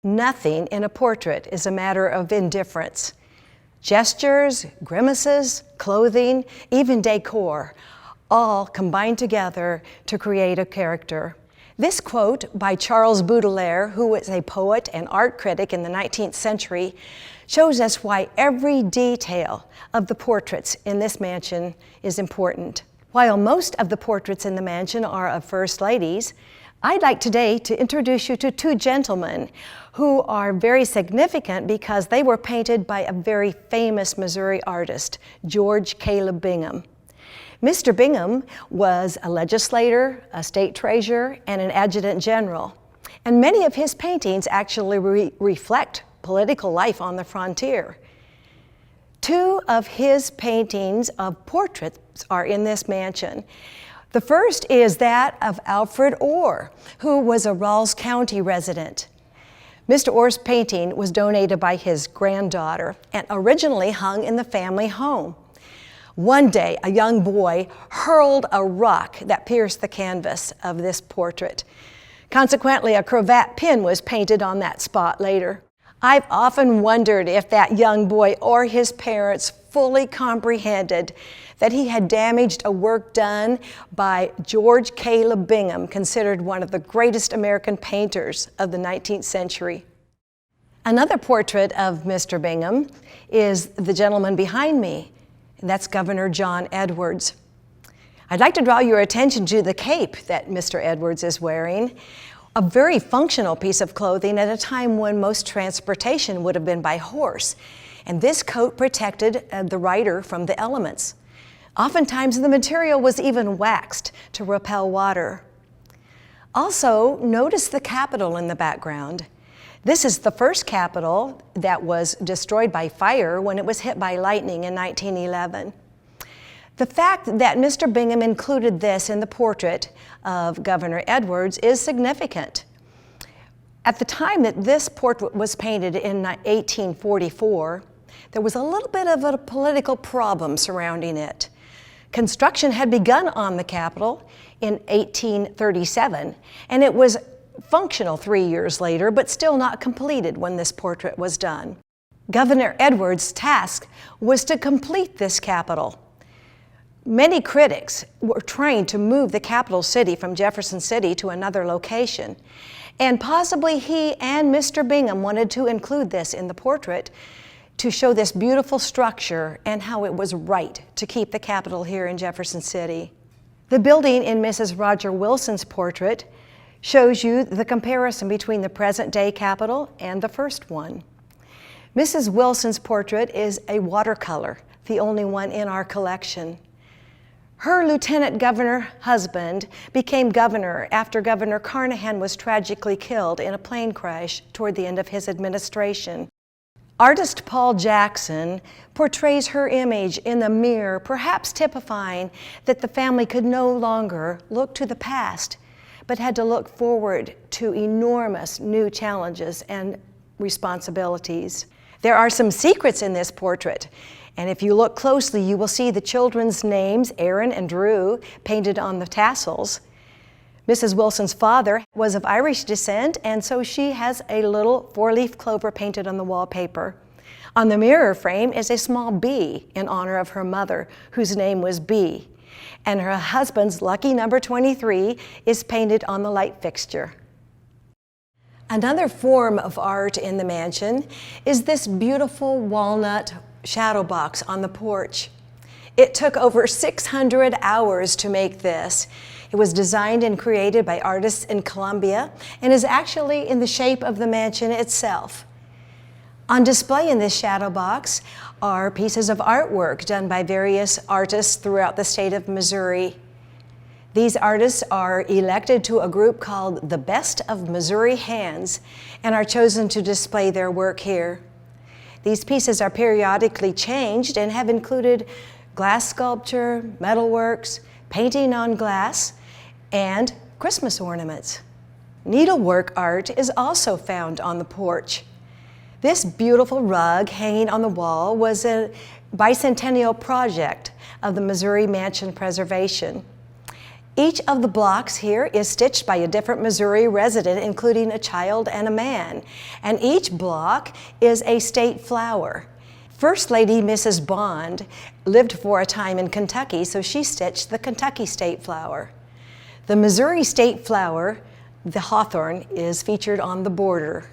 Nothing in a portrait is a matter of indifference. Gestures, grimaces, clothing, even decor, all combine together to create a character. This quote by Charles Baudelaire, who was a poet and art critic in the 19th century, shows us why every detail of the portraits in this mansion is important. While most of the portraits in the mansion are of first ladies, I'd like today to introduce you to two gentlemen who are very significant because they were painted by a very famous Missouri artist, George Caleb Bingham. Mr. Bingham was a legislator, a state treasurer, and an adjutant general. And many of his paintings actually reflect political life on the frontier. Two of his paintings of portraits are in this mansion. The first is that of Alfred Orr, who was a Rawls County resident. Mr. Orr's painting was donated by his granddaughter and originally hung in the family home. One day, a young boy hurled a rock that pierced the canvas of this portrait. Consequently, a cravat pin was painted on that spot later. I've often wondered if that young boy or his parents fully comprehended that he had damaged a work done by George Caleb Bingham, considered one of the greatest American painters of the 19th century. Another portrait of Mr. Bingham is the gentleman behind me, and that's Governor John Edwards. I'd like to draw your attention to the cape that Mr. Edwards is wearing, a very functional piece of clothing at a time when most transportation would have been by horse. And this coat protected the rider from the elements. Oftentimes the material was even waxed to repel water. Also, notice the Capitol in the background. This is the first Capitol that was destroyed by fire when it was hit by lightning in 1911. The fact that Mr. Bingham included this in the portrait of Governor Edwards is significant. At the time that this portrait was painted in 1844, there was a little bit of a political problem surrounding it. Construction had begun on the Capitol in 1837, and it was functional 3 years later, but still not completed when this portrait was done. Governor Edwards' task was to complete this Capitol. Many critics were trying to move the capital city from Jefferson City to another location, and possibly he and Mr. Bingham wanted to include this in the portrait to show this beautiful structure and how it was right to keep the Capitol here in Jefferson City. The building in Mrs. Roger Wilson's portrait shows you the comparison between the present-day Capitol and the first one. Mrs. Wilson's portrait is a watercolor, the only one in our collection. Her lieutenant governor husband became governor after Governor Carnahan was tragically killed in a plane crash toward the end of his administration. Artist Paul Jackson portrays her image in the mirror, perhaps typifying that the family could no longer look to the past, but had to look forward to enormous new challenges and responsibilities. There are some secrets in this portrait, and if you look closely, you will see the children's names, Aaron and Drew, painted on the tassels. Mrs. Wilson's father was of Irish descent, and so she has a little four-leaf clover painted on the wallpaper. On the mirror frame is a small bee in honor of her mother, whose name was Bee, and her husband's lucky number 23 is painted on the light fixture. Another form of art in the mansion is this beautiful walnut shadow box on the porch. It took over 600 hours to make this. It was designed and created by artists in Columbia and is actually in the shape of the mansion itself. On display in this shadow box are pieces of artwork done by various artists throughout the state of Missouri. These artists are elected to a group called the Best of Missouri Hands and are chosen to display their work here. These pieces are periodically changed and have included glass sculpture, metalworks, painting on glass, and Christmas ornaments. Needlework art is also found on the porch. This beautiful rug hanging on the wall was a bicentennial project of the Missouri Mansion Preservation. Each of the blocks here is stitched by a different Missouri resident, including a child and a man. And each block is a state flower. First Lady Mrs. Bond lived for a time in Kentucky, so she stitched the Kentucky state flower. The Missouri state flower, the hawthorn, is featured on the border.